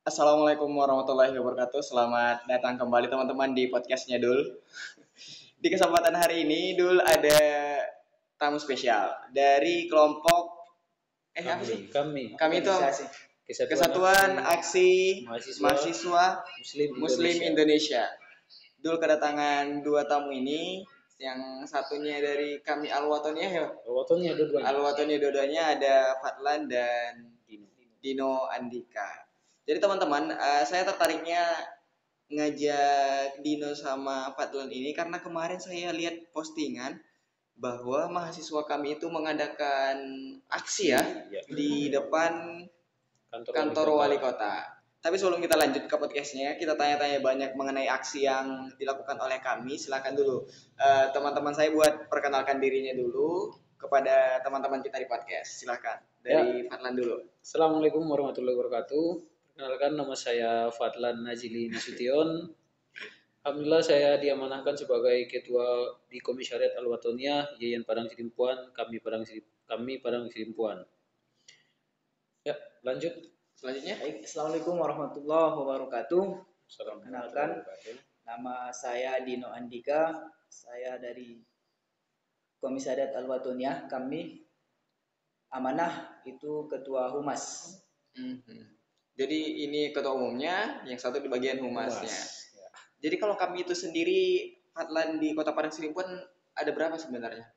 Assalamualaikum warahmatullahi wabarakatuh. Selamat datang kembali teman-teman di podcastnya Dul. Di kesempatan hari ini Dul ada tamu spesial dari kelompok apa sih? Kami itu organisasi Kesatuan Aksi mahasiswa Mahasiswa Muslim Indonesia. Dul kedatangan dua tamu ini, yang satunya dari kami Al-Watoniyah ya. Al-Watoniyah dua-duanya ada Fadlan dan Dino Andika. Jadi teman-teman, saya tertariknya ngajak Dino sama Fadlan ini karena kemarin saya lihat postingan bahwa mahasiswa kami itu mengadakan aksi ya di depan kantor wali kota. Tapi sebelum kita lanjut ke podcastnya, kita tanya-tanya banyak mengenai aksi yang dilakukan oleh kami. Silakan dulu teman-teman saya buat perkenalkan dirinya dulu kepada teman-teman kita di podcast. Silakan dari Fadlan dulu. Assalamualaikum warahmatullahi wabarakatuh. Perkenalkan, nama saya Fadlan Najili Nasution. Alhamdulillah saya diamanahkan sebagai ketua di Komisariat Al-Watoniyah Yayan Padang Sidimpuan, kami Padang Sidimpuan. Ya, lanjut. Selanjutnya. Assalamualaikum warahmatullahi wabarakatuh. Perkenalkan, nama saya Dino Andika. Saya dari Komisariat Al-Watoniyah. Kami amanah itu ketua humas. Jadi ini ketua umumnya, yang satu di bagian humasnya. Ya. Jadi kalau kami itu sendiri, Fadlan di Kota Padang Sidimpuan ada berapa sebenarnya?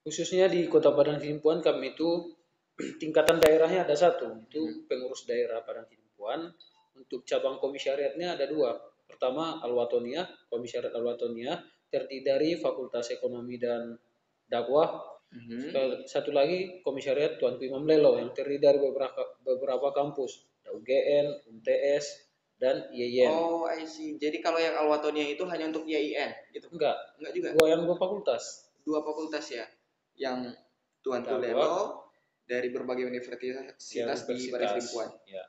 Khususnya di Kota Padang Sidimpuan kami itu tingkatan daerahnya ada satu, itu pengurus daerah Padang Sidimpuan. Untuk cabang komisariatnya ada dua. Pertama Al-Watoniyah, Komisariat Al-Watoniyah terdiri dari Fakultas Ekonomi dan Dakwah. Satu lagi Komisariat Tuanku Imam Lelo yang terdiri dari beberapa kampus, UGN, UMTS, dan IAIN. Oh, I see. Jadi kalau yang Al-Watoniyah itu hanya untuk IAIN gitu? Enggak juga. Dua fakultas. Dua fakultas ya, yang Tuanku Lelo dari berbagai universitas di Padang Sidimpuan. Ya.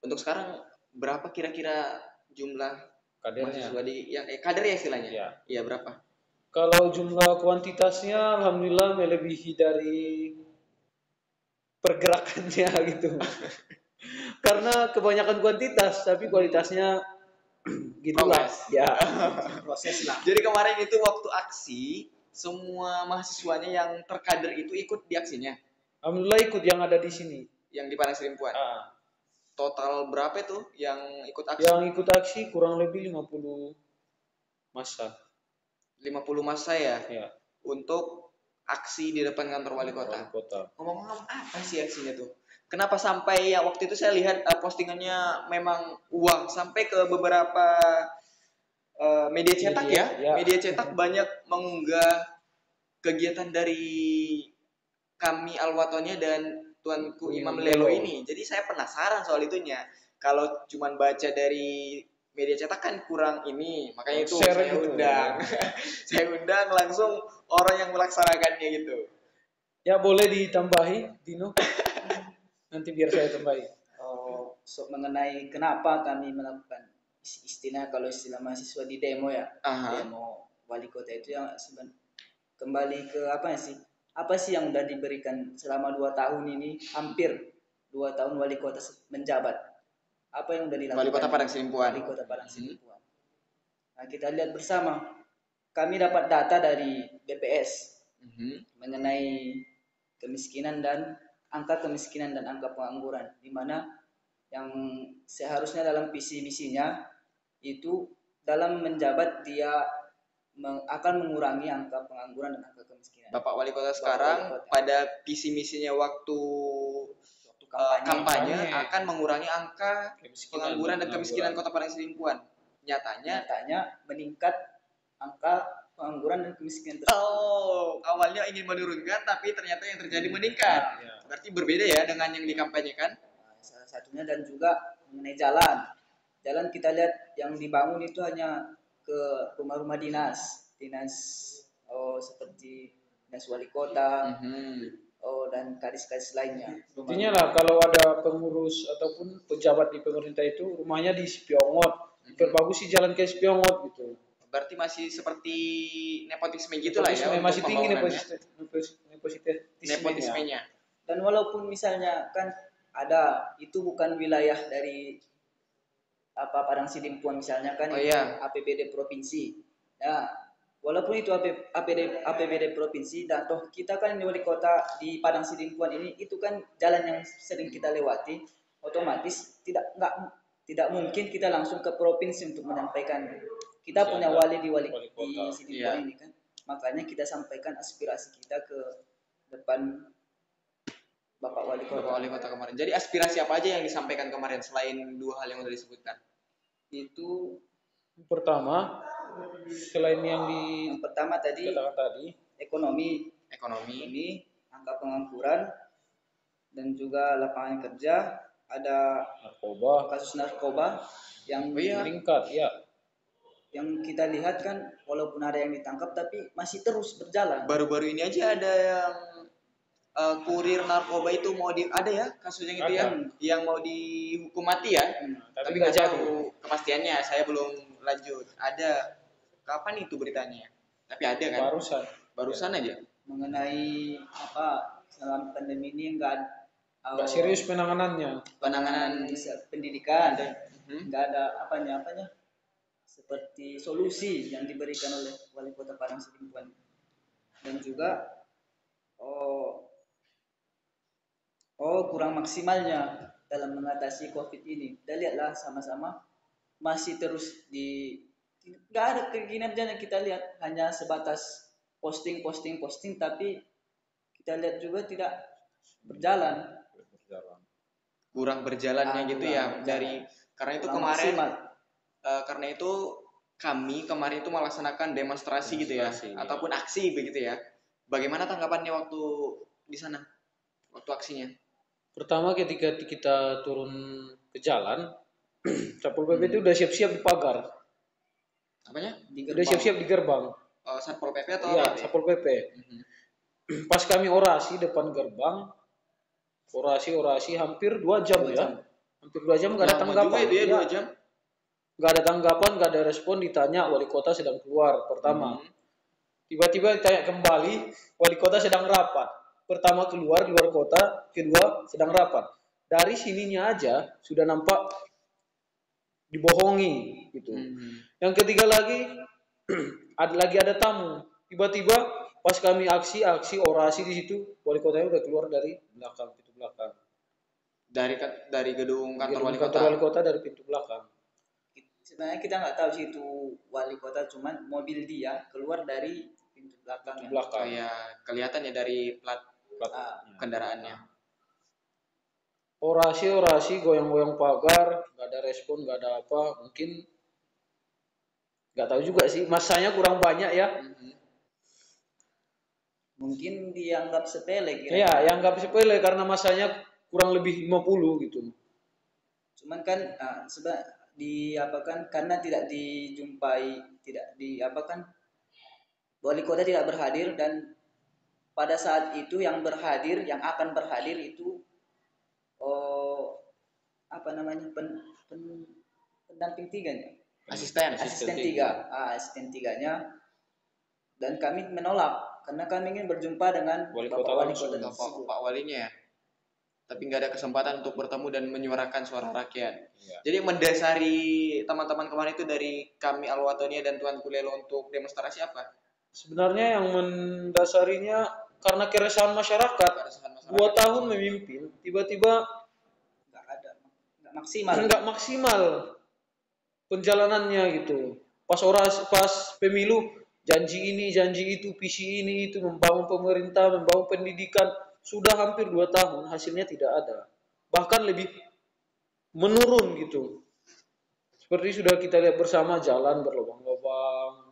Untuk sekarang berapa kira-kira jumlah kadernya? Mahasiswa di yang kader ya istilahnya? Ya. Iya, berapa? Kalau jumlah kuantitasnya alhamdulillah melebihi dari pergerakannya gitu. Karena kebanyakan kuantitas tapi kualitasnya gitulah. Ya. Proses lah. Jadi kemarin itu waktu aksi, semua mahasiswanya yang terkader itu ikut di aksinya? Alhamdulillah ikut yang ada di sini. Yang di Padang Sidimpuan. Total berapa itu yang ikut aksi? Yang ikut aksi kurang lebih 50 massa. 50 massa ya? Ya. Untuk aksi di depan kantor wali kota. Ngomong-ngomong, apa sih aksinya tuh? Kenapa sampai ya waktu itu saya lihat postingannya memang uang sampai ke beberapa media cetak ya. Media cetak banyak mengunggah kegiatan dari kami Al-Watoniyah dan Tuanku Imam Lelo ini. Jadi saya penasaran soal itunya. Kalau cuman baca dari media cetak kan kurang ini, makanya itu saya undang. Saya undang langsung orang yang melaksanakannya gitu. Ya boleh ditambahi, Dino. Nanti biar saya tambahi. Mengenai kenapa kami melakukan istilah mahasiswa di demo ya. Demo wali kota itu yang kembali ke apa sih? Apa sih yang sudah diberikan selama 2 tahun ini, hampir 2 tahun wali kota menjabat? Apa yang sudah dilakukan? Wali Kota Padang Sidimpuan. Wali Kota Padang Sidimpuan. Nah, kita lihat bersama. Kami dapat data dari BPS mengenai kemiskinan dan angka kemiskinan dan angka pengangguran, di mana yang seharusnya dalam visi misinya itu dalam menjabat dia akan mengurangi angka pengangguran dan angka kemiskinan. Bapak Wali Kota sekarang pada visi misinya waktu kampanye akan mengurangi angka pengangguran dan kemiskinan Kota Padang Sidimpuan. Nyatanya meningkat angka pengangguran dan kemiskinan tersebut. Oh, awalnya ingin menurunkan tapi ternyata yang terjadi meningkat. Berarti berbeda ya dengan yang dikampanyekan. Salah satunya, dan juga mengenai jalan. Jalan kita lihat yang dibangun itu hanya ke rumah-rumah dinas seperti dinas wali kota, dan kadis-kadis lainnya. Intinya lah kalau ada pengurus ataupun pejabat di pemerintah itu rumahnya di Spiongot, perbagus sih jalan ke Spiongot gitu. Berarti masih seperti nepotisme gitu lah ya. Masih tinggi nepotismenya. Dan walaupun misalnya kan ada, itu bukan wilayah dari Padang Sidimpuan misalnya kan, itu APBD provinsi. Nah, walaupun itu APBD provinsi, dan toh kita kan wali kota di Padang Sidimpuan ini, itu kan jalan yang sering kita lewati, otomatis tidak mungkin kita langsung ke provinsi untuk menyampaikan. Kita punya wali di Sidimpuan ini kan, makanya kita sampaikan aspirasi kita ke depan Bapak Wali Kota kemarin. Jadi aspirasi apa aja yang disampaikan kemarin selain dua hal yang sudah disebutkan? Itu pertama, selain yang pertama tadi ekonomi ini, angka pengangguran dan juga lapangan kerja, ada kasus narkoba yang meningkat ya. Yang kita lihat kan, walaupun ada yang ditangkap tapi masih terus berjalan. Baru-baru ini aja ada yang kurir narkoba itu ada ya kasusnya gitu ya, yang mau dihukum mati ya, tapi nggak tahu kepastiannya, saya belum lanjut. Ada kapan itu beritanya? Tapi ada kan? Barusan aja. Mengenai selama pandemi ini nggak serius penanganan pendidikan, nggak ada apanya seperti solusi yang diberikan oleh Wali Kota Padang Sidimpuan. Dan juga kurang maksimalnya dalam mengatasi COVID ini. Kita lihatlah sama-sama, masih terus nggak ada kinerjanya. Kita lihat hanya sebatas posting, tapi kita lihat juga tidak berjalan. Kurang berjalannya gitu ya. Karena itu kemarin karena itu kami kemarin itu melaksanakan demonstrasi gitu ya, ataupun aksi begitu ya. Bagaimana tanggapannya waktu di sana, waktu aksinya? Pertama ketika kita turun ke jalan, Satpol PP itu udah siap-siap di pagar. Apanya? Udah siap-siap di gerbang. Satpol PP atau apa? Satpol PP. Pas kami orasi depan gerbang, orasi hampir 2 jam ya. Hampir 2 jam nggak ada tanggapan. Juga itu ya, 2 jam. Nggak ada tanggapan, nggak ada respon. Ditanya wali kota sedang keluar. Pertama, tiba-tiba ditanya kembali, wali kota sedang rapat. Pertama keluar kota, kedua sedang rapat. Dari sininya aja sudah nampak dibohongi gitu. Yang ketiga lagi ada tamu. Tiba-tiba pas kami aksi orasi di situ, wali kotanya udah keluar dari pintu belakang. Dari gedung kantor wali kota dari pintu belakang. Sebenarnya kita nggak tahu sih itu wali kota, cuman mobil dia keluar dari pintu belakang. Kayak kelihatan ya dari plat kendaraannya. Orasi goyang-goyang pagar, nggak ada respon, nggak ada apa. Mungkin nggak tahu juga sih, masanya kurang banyak ya. Mungkin dianggap sepele. Iya, dianggap sepele karena masanya kurang lebih 50 gitu. Cuman kan karena tidak dijumpai, wali kota tidak berhadir, dan pada saat itu yang akan berhadir itu pendamping tiganya, asisten tiganya, dan kami menolak karena kami ingin berjumpa dengan Pak Walinya ya. Tapi nggak ada kesempatan untuk bertemu dan menyuarakan suara rakyat. Ya. Jadi mendasari teman-teman kemarin itu dari kami Alwatonia dan Tuan Kulelo untuk demonstrasi apa? Sebenarnya yang mendasarinya karena keresahan masyarakat. 2 tahun memimpin, tiba-tiba nggak maksimal penjalanannya gitu. Pas pemilu janji ini, janji itu, visi ini itu, membangun pemerintah, membangun pendidikan, sudah hampir 2 tahun hasilnya tidak ada. Bahkan lebih menurun gitu. Seperti sudah kita lihat bersama, jalan berlubang-lubang,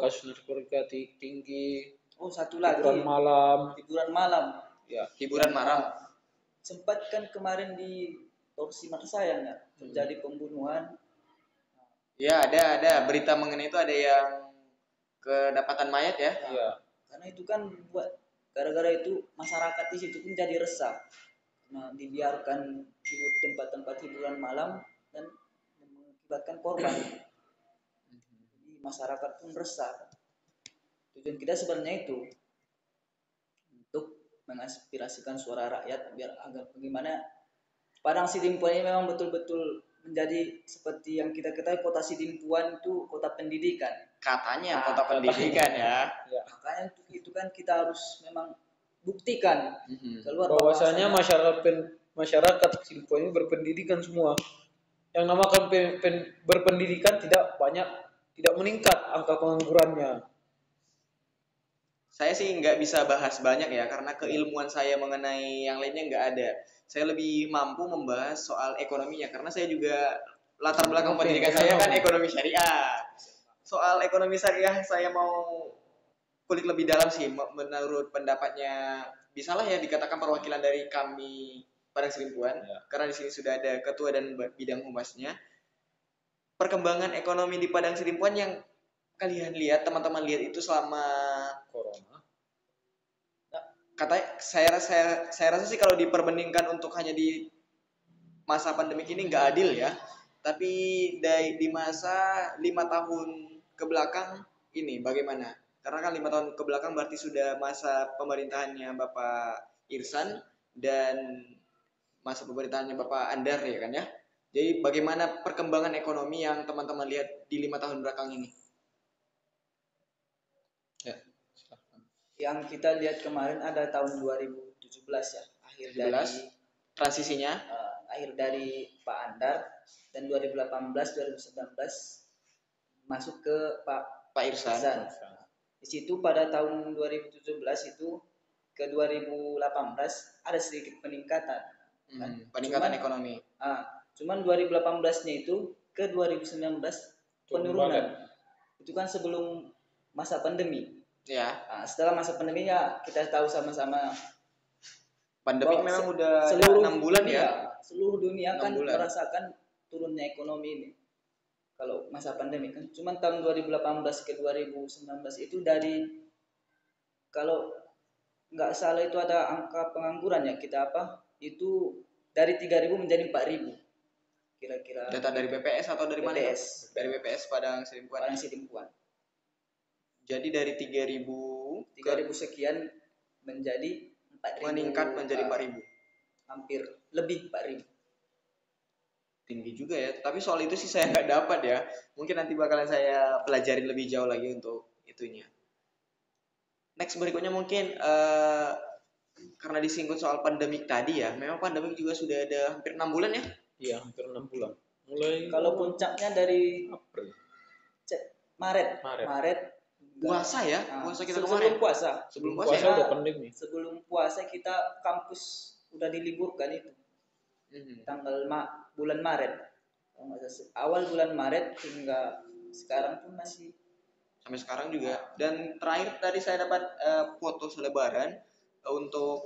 kasus narkotika tinggi. Satu lagi, hiburan malam. Ya, hiburan malam. Sempat kan kemarin di Torsi Marsayang ya, terjadi pembunuhan. Ya, ada berita mengenai itu, ada yang kedapatan mayat ya. Iya. Karena itu kan gara-gara itu masyarakat di situ pun jadi resah. Nah, dibiarkan tempat-tempat hiburan malam dan mengakibatkan korban. Jadi masyarakat pun resah. Tujuan kita sebenarnya itu untuk mengaspirasikan suara rakyat biar agar bagaimana Padang Sidimpuan ini memang betul-betul menjadi seperti yang kita ketahui kota Sidimpuan itu kota pendidikan. Katanya kota pendidikan ya. Makanya untuk itu kan kita harus memang buktikan keluar bahwasanya masyarakat Sidimpuan ini berpendidikan semua. Yang namakan berpendidikan tidak meningkat angka penganggurannya. Saya sih nggak bisa bahas banyak ya karena keilmuan saya mengenai yang lainnya nggak ada. Saya lebih mampu membahas soal ekonominya karena saya juga latar belakang pendidikan saya kan ekonomi syariah. Soal ekonomi syariah saya mau kulik lebih dalam sih menurut pendapatnya. Bisalah ya dikatakan perwakilan dari kami Padang Sidimpuan karena di sini sudah ada ketua dan bidang humasnya. Perkembangan ekonomi di Padang Sidimpuan yang kalian lihat, teman-teman lihat itu selama corona. Katanya saya rasa sih kalau diperbandingkan untuk hanya di masa pandemi ini nggak adil ya. Tapi di masa 5 tahun ke belakang ini bagaimana? Karena kan 5 tahun ke belakang berarti sudah masa pemerintahannya Bapak Irsan dan masa pemerintahannya Bapak Andar ya kan ya. Jadi bagaimana perkembangan ekonomi yang teman-teman lihat di 5 tahun belakang ini? Ya. Yang kita lihat kemarin ada tahun 2017 ya, akhir 17, dari transisinya akhir dari Pak Andar dan 2018 2019 masuk ke Pak Irsan. Di situ pada tahun 2017 itu ke 2018 ada sedikit peningkatan kan? Peningkatan ekonomi. Cuman 2018-nya itu ke 2019 penurunan. Itu kan sebelum masa pandemi. Ya. Setelah masa pandeminya kita tahu sama-sama pandemi memang udah 6 bulan ya. Seluruh dunia kan merasakan turunnya ekonomi ini. Kalau masa pandemi kan cuma tahun 2018 ke 2019 itu dari kalau nggak salah itu ada angka pengangguran ya kita itu dari 3.000 menjadi 4.000 kira-kira. Data dari BPS atau dari mana? Dari BPS Padang Sidimpuan. Jadi dari 3.000 sekian menjadi 4.000. Meningkat menjadi 4.000. Hampir lebih 4.000. Tinggi juga ya. Tapi soal itu sih saya nggak dapat ya. Mungkin nanti bakalan saya pelajari lebih jauh lagi untuk itunya. Next berikutnya mungkin karena disinggung soal pandemik tadi ya. Memang pandemik juga sudah ada hampir 6 bulan ya? Iya, hampir 6 bulan. Mulai kalau puncaknya dari April. Maret. Puasa ya? Puasa kita kemarin. Sebelum puasa udah pandemi. Sebelum puasa kita kampus udah diliburkan itu. Tanggal bulan Maret. Awal bulan Maret hingga sekarang pun masih sampai sekarang juga. Dan terakhir tadi saya dapat foto selebaran untuk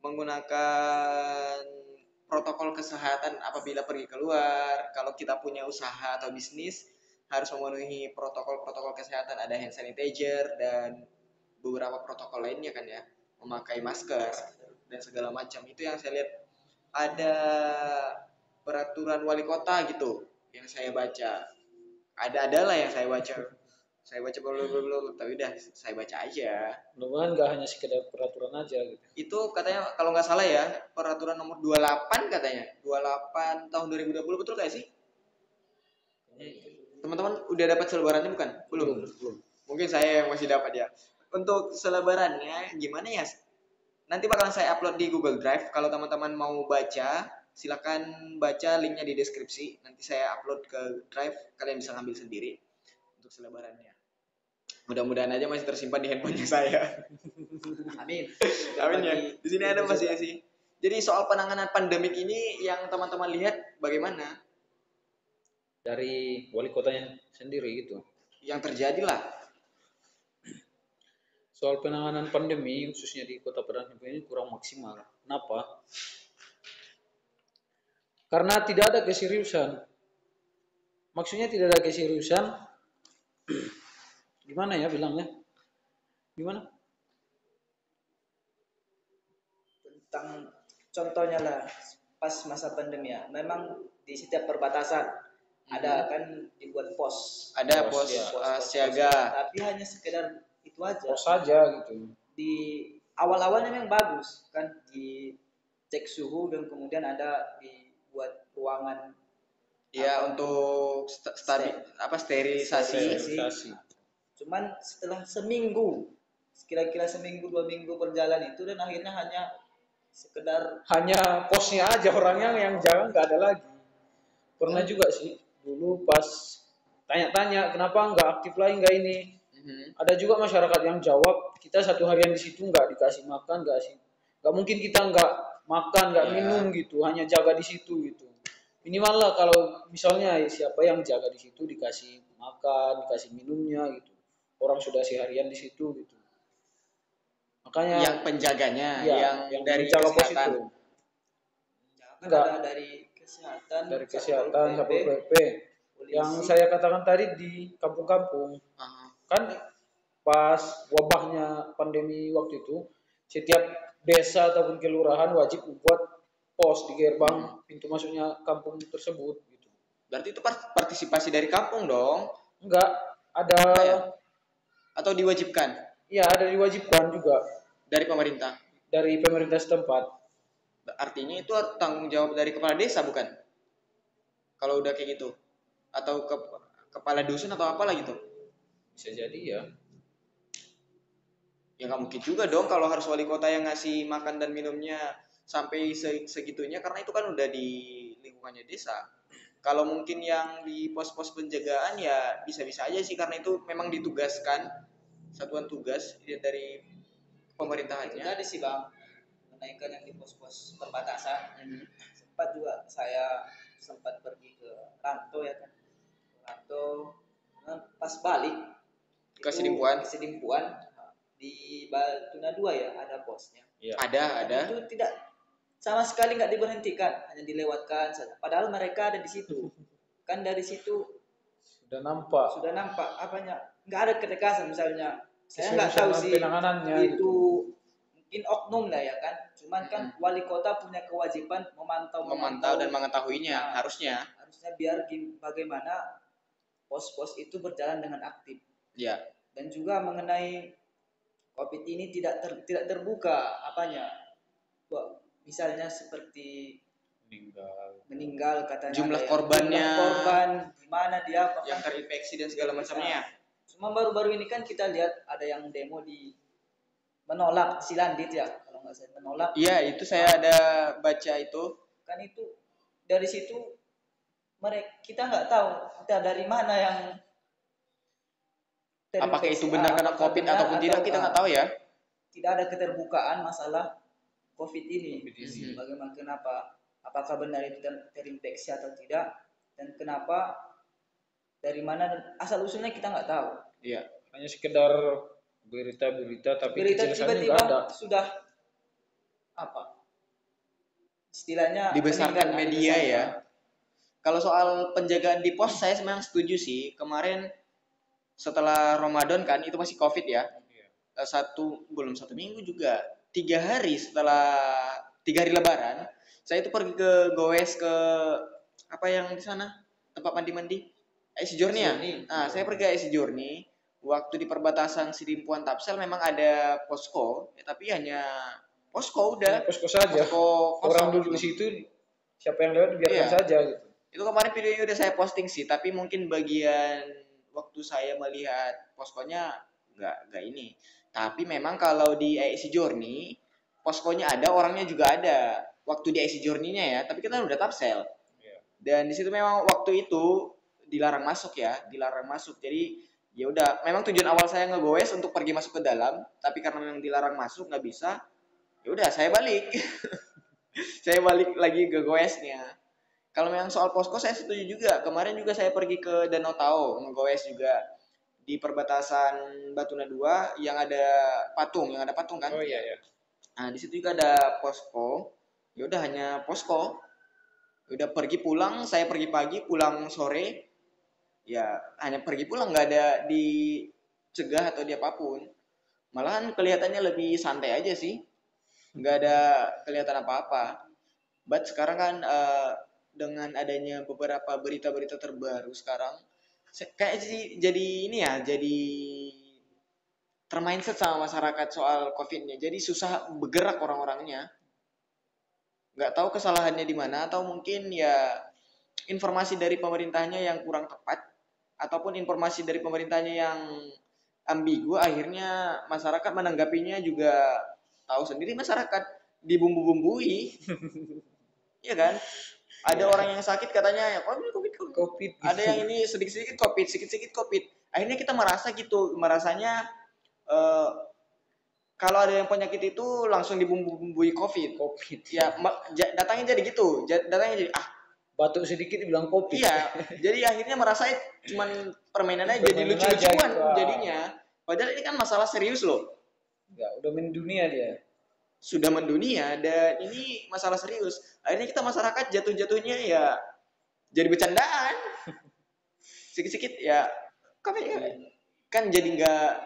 menggunakan protokol kesehatan apabila pergi keluar. Kalau kita punya usaha atau bisnis harus memenuhi protokol kesehatan, ada hand sanitizer dan beberapa protokol lainnya kan ya, memakai masker dan segala macam. Itu yang saya lihat ada peraturan wali kota gitu yang saya baca. Ada yang saya baca. Saya baca belum, tapi udah saya baca aja. Mudah-mudahan nggak hanya sekedar peraturan aja gitu. Itu katanya kalau nggak salah ya, peraturan nomor 28 katanya. 28 tahun 2020 betul nggak sih? Teman-teman udah dapat selebarannya bukan? Belum. Mungkin saya yang masih dapat ya. Untuk selebarannya gimana ya? Nanti bakalan saya upload di Google Drive. Kalau teman-teman mau baca, silakan baca linknya di deskripsi. Nanti saya upload ke Drive, kalian bisa ngambil sendiri untuk selebarannya. Mudah-mudahan aja masih tersimpan di handphonenya saya. Amin. Amin ya. Di sini ada masih ya sih. Jadi soal penanganan pandemik ini yang teman-teman lihat bagaimana? Dari wali kotanya sendiri gitu. Yang terjadi lah. Soal penanganan pandemi khususnya di Kota Padang Sidimpuan ini kurang maksimal. Kenapa? Karena tidak ada keseriusan. Maksudnya tidak ada keseriusan. Gimana ya bilangnya? Gimana? Tentang contohnya lah pas masa pandemi ya. Memang di setiap perbatasan ada kan dibuat pos. Ada pos siaga. Tapi hanya sekedar itu aja. Pos saja gitu. Di awal-awalnya memang bagus kan, dicek suhu dan kemudian ada dibuat ruangan ya untuk sterilisasi. Cuman setelah kira-kira seminggu 2 minggu berjalan itu, dan akhirnya hanya posnya aja, orangnya yang jaga nggak ada lagi. Pernah juga sih dulu pas tanya-tanya kenapa nggak aktif lagi nggak ini. Ada juga masyarakat yang jawab, kita 1 harian di situ nggak dikasih makan, nggak mungkin kita nggak makan nggak minum gitu, hanya jaga di situ gitu. Minimal lah kalau misalnya siapa yang jaga di situ dikasih makan, dikasih minumnya gitu. Orang sudah seharian di situ gitu. Makanya yang penjaganya, yang dari jaga pos kesehatan. itu. Enggak, dari kesehatan, Satpol PP. Yang saya katakan tadi di kampung-kampung. Kan pas wabahnya pandemi waktu itu, setiap desa ataupun kelurahan wajib membuat pos di gerbang pintu masuknya kampung tersebut gitu. Berarti itu partisipasi dari kampung dong? Enggak, ada atau diwajibkan? Iya, ada diwajibkan juga dari pemerintah. Dari pemerintah setempat. Artinya itu tanggung jawab dari kepala desa bukan? Kalau udah kayak gitu. Atau kepala dusun atau apalah gitu. Bisa jadi ya. Ya nggak mungkin juga dong kalau harus wali kota yang ngasih makan dan minumnya sampai segitunya, karena itu kan udah di lingkungannya desa. Kalau mungkin yang di pos-pos penjagaan ya bisa-bisa aja sih, karena itu memang ditugaskan satuan tugas dari pemerintahannya. Tadi sih Bang, menaikkan yang di pos-pos perbatasan. Sempat pergi ke Rantau ya kan. Rantau pas balik ke Sidimpuan di Batuna 2 ya ada posnya. Ya. Ada. Itu tidak sama sekali nggak diberhentikan, hanya dilewatkan saja. Padahal mereka ada di situ. Kan dari situ sudah nampak apanya? Nggak ada ketegasan misalnya. Saya nggak tahu sih itu mungkin oknum lah ya kan. Cuman kan wali kota punya kewajiban memantau dan mengetahuinya, harusnya biar bagaimana pos-pos itu berjalan dengan aktif. Ya. Dan juga mengenai COVID ini tidak terbuka misalnya seperti meninggal katanya, jumlah korban gimana dia yang terinfeksi dan segala macamnya. Cuma baru-baru ini kan kita lihat ada yang demo menolak Silandit ya, kalau nggak salah menolak. Iya, itu saya ada baca itu. Kan itu dari situ kita nggak tahu dari mana yang apakah itu benar karena COVID ataupun tidak, kita nggak tahu ya. Tidak ada keterbukaan masalah COVID ini. Bagaimana, apakah benar itu terinfeksi atau tidak, dan kenapa, dari mana asal usulnya kita nggak tahu. Iya, hanya sekedar berita-berita, tapi tiba-tiba sudah istilahnya dibesarkan media ya. Kalau soal penjagaan di pos, saya memang setuju sih. Kemarin setelah Ramadan kan, itu masih COVID ya. Belum 1 minggu juga. 3 hari Lebaran, saya itu pergi ke goes ke apa yang di sana, tempat mandi IC Journey ya. Nah, saya pergi ke IC Journey. Waktu di perbatasan Sidimpuan Tapsel memang ada posko, tapi hanya posko udah. Posko saja. Orang duduk di situ, siapa yang lewat biarkan saja gitu. Itu kemarin videonya udah saya posting sih, tapi mungkin bagian waktu saya melihat poskonya nggak ini. Tapi memang kalau di IC Journey poskonya ada, orangnya juga ada. Waktu di IC Journey-nya ya, tapi kita udah Tapsel. Dan di situ memang waktu itu dilarang masuk. Jadi ya udah, memang tujuan awal saya ngegoes untuk pergi masuk ke dalam, tapi karena memang dilarang masuk nggak bisa. Ya udah, saya balik. Saya balik lagi ke goesnya. Kalau memang soal posko saya setuju juga. Kemarin juga saya pergi ke Danau Tao ngegoes juga di perbatasan Batuna 2 yang ada patung kan? Oh iya. Nah, di situ juga ada posko. Ya udah, hanya posko. Udah pergi pulang, saya pergi pagi, pulang sore. Ya, hanya pergi pulang, nggak ada dicegah atau di apapun. Malahan kelihatannya lebih santai aja sih. Nggak ada kelihatan apa-apa. But sekarang kan dengan adanya beberapa berita-berita terbaru sekarang, kayak jadi ini ya, jadi termindset sama masyarakat soal COVID-nya. Jadi susah bergerak orang-orangnya. Nggak tahu kesalahannya di mana, atau mungkin ya informasi dari pemerintahnya yang kurang tepat, ataupun informasi dari pemerintahnya yang ambigu, akhirnya masyarakat menanggapinya juga tahu sendiri, masyarakat dibumbu-bumbui. Iya kan? Ada orang yang sakit katanya ya COVID. Ada yang ini sedikit-sedikit COVID. Akhirnya kita merasanya kalau ada yang penyakit itu langsung dibumbu-bumbui COVID. Ya, datangnya jadi gitu. Datangnya jadi batuk sedikit dibilang COVID. Iya, jadi akhirnya merasa cuman permainan aja, jadi lucu-lucuan jadinya. Padahal ini kan masalah serius loh. Ya, udah mendunia dia. Sudah mendunia dan ini masalah serius. Akhirnya kita masyarakat jatuh-jatuhnya ya jadi bercandaan. Sikit-sikit ya kan jadi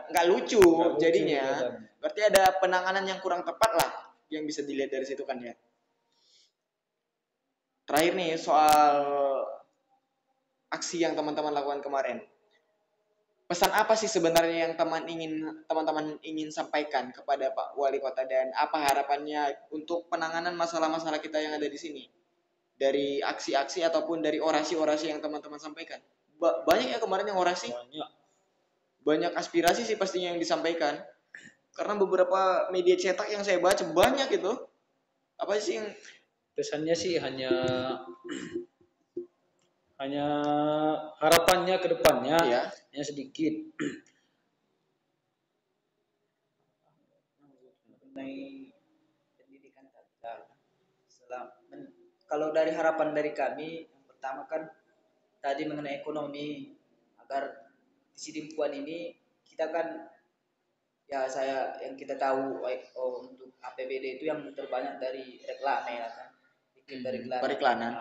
nggak lucu jadinya. Berarti ada penanganan yang kurang tepat lah yang bisa dilihat dari situ kan ya. Terakhir nih soal aksi yang teman-teman lakukan kemarin. Pesan apa sih sebenarnya yang teman-teman ingin sampaikan kepada Pak Wali Kota, dan apa harapannya untuk penanganan masalah-masalah kita yang ada di sini? Dari aksi-aksi ataupun dari orasi-orasi yang teman-teman sampaikan. Banyak ya kemarin yang orasi? Banyak aspirasi sih pastinya yang disampaikan. Karena beberapa media cetak yang saya baca banyak itu. Apa sih yang pesannya sih hanya harapannya ke depannya hanya sedikit. Mengenai pendidikan kalau dari harapan dari kami, yang pertama kan tadi mengenai ekonomi, agar di Sidimpuan ini kita kan ya yang kita tahu untuk APBD itu yang terbanyak dari reklame ya kan, periklanan.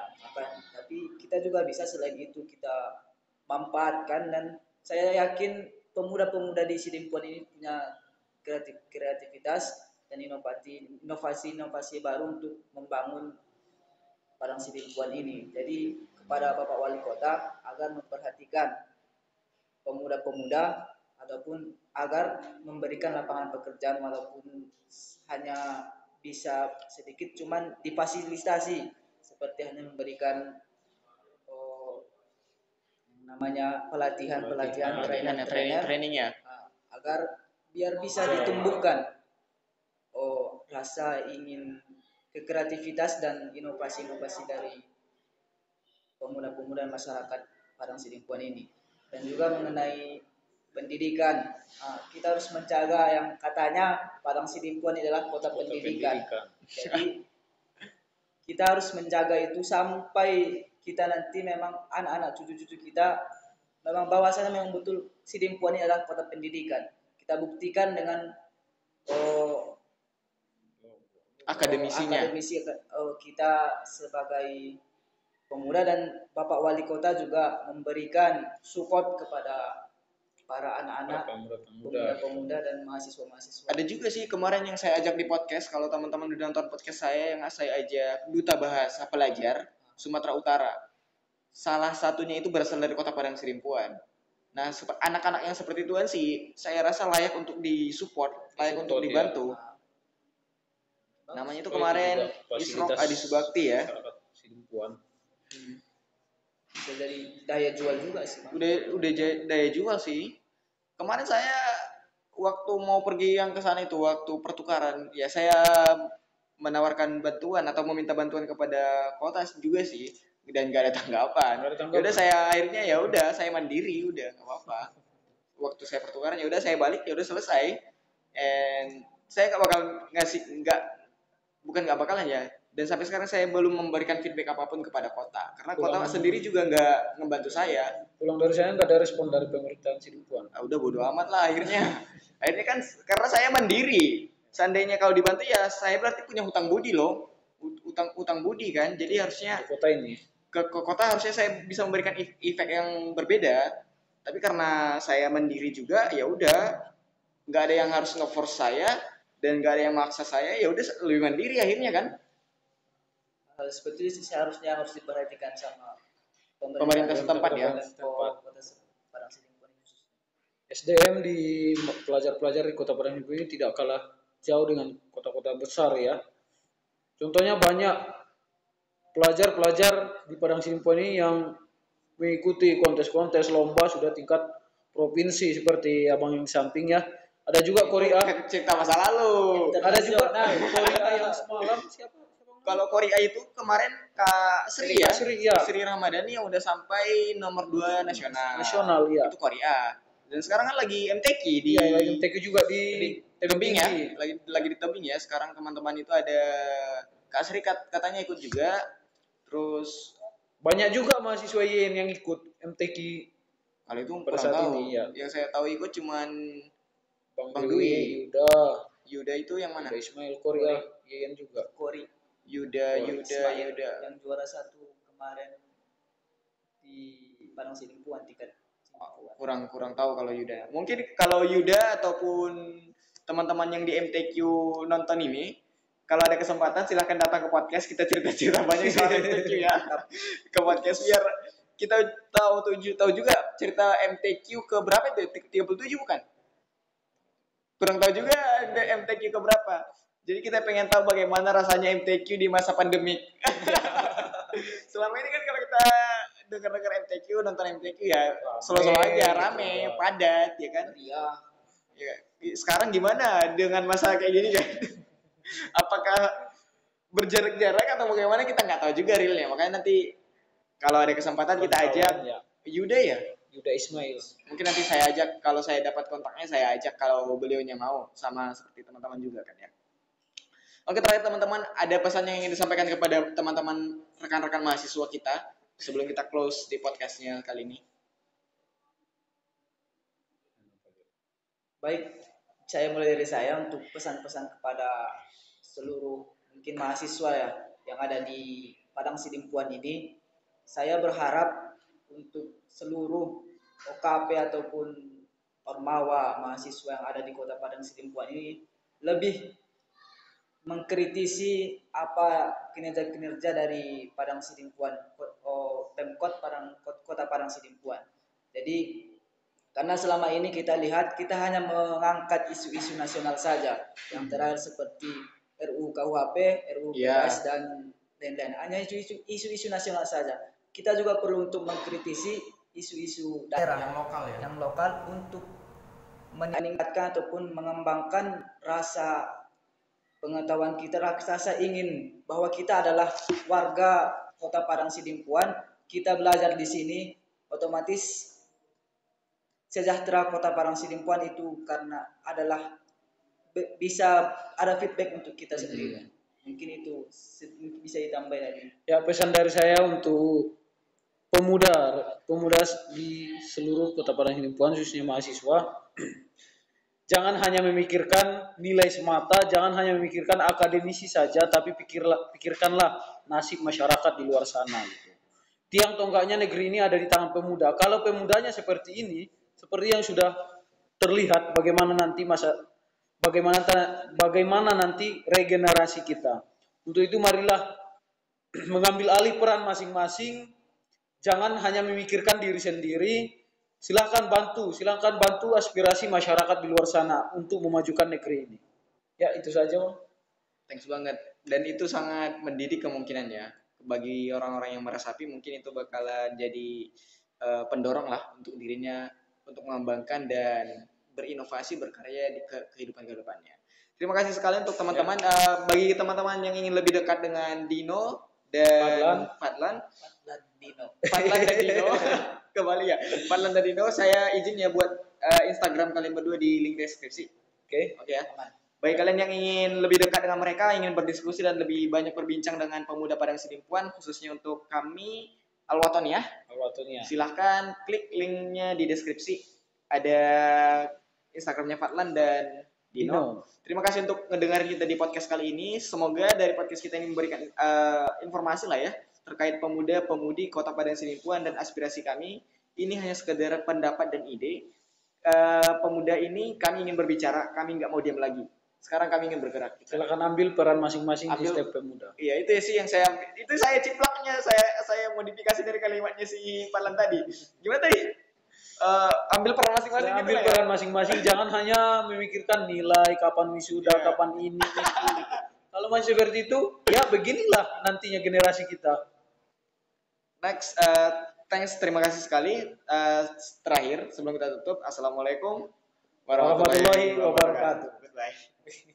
Tapi kita juga bisa selain itu kita manfaatkan, dan saya yakin pemuda-pemuda di Sidimpuan ini punya kreativitas dan inovasi baru untuk membangun Padang Sidimpuan ini. Jadi kepada Bapak Wali Kota agar memperhatikan pemuda-pemuda ataupun agar memberikan lapangan pekerjaan walaupun hanya bisa sedikit, cuman difasilitasi seperti hanya memberikan namanya pelatihan training ya, agar biar bisa ditumbuhkan rasa ingin kreativitas dan inovasi-inovasi dari pemuda-pemuda masyarakat Padang Sidimpuan ini. Dan juga mengenai pendidikan, kita harus menjaga yang katanya Padang Sidimpuan adalah kota pendidikan. Jadi kita harus menjaga itu sampai kita nanti memang anak-anak cucu-cucu kita memang bahwasanya memang betul Sidimpuan ini adalah kota pendidikan. Kita buktikan dengan akademisi kita sebagai pemuda, dan Bapak Wali Kota juga memberikan support kepada para anak-anak, pemuda dan mahasiswa-mahasiswa. Ada juga sih kemarin yang saya ajak di podcast, kalau teman-teman udah nonton podcast saya, yang saya ajak Duta Bahasa Pelajar Sumatera Utara. Salah satunya itu berasal dari Kota Padang Sidimpuan. Nah, anak-anak yang seperti itu kan sih saya rasa layak untuk disupport, layak untuk dibantu. Namanya itu kemarin Isrok Adi Subakti ya. Sidimpuan. Bisa dari daya jual juga sih. Udah daya jual sih. Kemarin saya waktu mau pergi yang ke sana itu, waktu pertukaran, ya saya menawarkan bantuan atau meminta bantuan kepada kota juga sih, dan gak ada tanggapan. Udah saya akhirnya ya udah saya mandiri, udah nggak apa-apa. Waktu saya pertukaran ya udah saya balik, ya udah selesai. And saya nggak bakal bukan nggak bakalan ya, dan sampai sekarang saya belum memberikan feedback apapun kepada kota, karena kota sendiri juga nggak ngebantu saya. Pulang dari saya nggak ada respon dari pemerintahan Sidimpuan. Udah bodo amat lah akhirnya. Akhirnya kan karena saya mandiri, seandainya kalau dibantu ya saya berarti punya hutang budi loh, utang budi kan. Jadi harusnya di kota ini ke kota harusnya saya bisa memberikan efek yang berbeda, tapi karena saya mandiri juga ya udah, nggak ada yang harus nge-force saya dan nggak ada yang maksa saya, ya udah lebih mandiri akhirnya kan. Hal seperti itu seharusnya harus diperhatikan sama pemerintah setempat ya. SDM di pelajar-pelajar di Kota Padang Simpu ini tidak kalah jauh dengan kota-kota besar ya. Contohnya banyak pelajar-pelajar di Padang Simpu ini yang mengikuti kontes-kontes lomba sudah tingkat provinsi seperti abang yang samping ya. Ada juga Korea. Cerita masa lalu. Ada juga Korea yang semalam siapa? Kalau Korea itu kemarin Kak Sri ya, Sri Ramadhani yang udah sampai nomor 2 nasional. Nasional ya. Itu Korea. Dan sekarang kan lagi MTQ di MTQ juga di tebing ya. Lagi di tebing ya. Sekarang teman-teman itu ada Kak Sri katanya ikut juga. Terus banyak juga mahasiswa YN yang ikut MTQ. Kalau itu pada saat tahu. Ini ya. Yang saya tahu ikut cuman Bang Dwi, Yuda itu yang mana? Yuda Ismail Korea, YN juga. Yuda yang juara 1 kemarin di Padang Sidimpuan tingkat kurang tahu kalau Yuda. Mungkin kalau Yuda ataupun teman-teman yang di MTQ nonton ini, kalau ada kesempatan silahkan datang ke podcast, kita cerita-cerita banyak soal MTQ ya. Ke podcast biar kita tahu juga cerita MTQ ke berapa itu? 37 bukan? Kurang tahu juga ada MTQ ke berapa. Jadi kita pengen tahu bagaimana rasanya MTQ di masa pandemik. Selama ini kan kalau kita dengar MTQ, nonton MTQ ya solo-solo aja, rame, padat, ya kan? Iya. Ya. Sekarang gimana dengan masa kayak gini kan? Apakah berjarak-jarak atau bagaimana kita nggak tahu juga realnya. Makanya nanti kalau ada kesempatan kita ajak Yuda Ismail. Mungkin nanti saya ajak, kalau saya dapat kontaknya saya ajak kalau beliaunya mau, sama seperti teman-teman juga kan ya. Oke, terakhir teman-teman, ada pesan yang ingin disampaikan kepada teman-teman rekan-rekan mahasiswa kita sebelum kita close di podcastnya kali ini. Baik, saya mulai dari saya untuk pesan-pesan kepada seluruh mungkin mahasiswa ya yang ada di Padang Sidimpuan ini. Saya berharap untuk seluruh OKP ataupun Ormawa mahasiswa yang ada di Kota Padang Sidimpuan ini lebih mengkritisi apa kinerja-kinerja dari Padang Sidimpuan, Pemkot Kota Padang Sidimpuan. Jadi karena selama ini kita lihat kita hanya mengangkat isu-isu nasional saja, yang terakhir seperti RUU KUHP, RUU PKS dan lain-lain. Hanya isu-isu nasional saja. Kita juga perlu untuk mengkritisi isu-isu daerah yang lokal untuk meningkatkan ataupun mengembangkan rasa pengetahuan kita, rasa ingin bahwa kita adalah warga Kota Padang Sidimpuan, kita belajar di sini, otomatis sejahtera Kota Padang Sidimpuan itu karena adalah bisa ada feedback untuk kita sendiri. Mungkin itu bisa ditambah lagi. Ya, pesan dari saya untuk pemuda di seluruh Kota Padang Sidimpuan, khususnya mahasiswa, jangan hanya memikirkan nilai semata, jangan hanya memikirkan akademisi saja, tapi pikirkanlah nasib masyarakat di luar sana. Gitu. Tiang tonggaknya negeri ini ada di tangan pemuda. Kalau pemudanya seperti ini, seperti yang sudah terlihat, bagaimana nanti regenerasi kita. Untuk itu marilah mengambil alih peran masing-masing, jangan hanya memikirkan diri sendiri. Silakan bantu aspirasi masyarakat di luar sana untuk memajukan negeri ini. Ya, itu saja, Bang. Thanks banget. Dan itu sangat mendidik kemungkinannya bagi orang-orang yang meresapi, mungkin itu bakalan jadi pendorong lah untuk dirinya untuk mengembangkan dan berinovasi, berkarya di kehidupan kedepannya. Terima kasih sekali untuk teman-teman. Bagi teman-teman yang ingin lebih dekat dengan Dino dan Fadlan dan Dino. Kembali ya, Fadlan dan Dino, saya izin ya buat Instagram kalian berdua di link deskripsi. Oke ya. Bagi kalian yang ingin lebih dekat dengan mereka, ingin berdiskusi dan lebih banyak berbincang dengan pemuda Padang Sidimpuan, khususnya untuk kami Alwaton ya. Silahkan klik linknya di deskripsi. Ada Instagramnya Fadlan dan Dino. Terima kasih untuk ngedengarin kita di podcast kali ini. Semoga dari podcast kita ini memberikan informasi lah ya terkait pemuda-pemudi Kota Padang Sidimpuan dan aspirasi kami. Ini hanya sekedar pendapat dan ide. Pemuda ini kami ingin berbicara, kami nggak mau diam lagi. Sekarang kami ingin bergerak. Silakan ambil peran masing-masing di setiap pemuda. Iya, itu sih yang saya ciplaknya, saya modifikasi dari kalimatnya si Fadlan tadi. Gimana tadi? ambil peran masing-masing gitu ambil lah ya. peran masing-masing, jangan hanya memikirkan nilai, kapan wisuda, kapan ini itu. Kalau masih seperti itu, ya beginilah nantinya generasi kita. Next, thanks, terima kasih sekali. Terakhir sebelum kita tutup, assalamualaikum warahmatullahi wabarakatuh. Goodbye.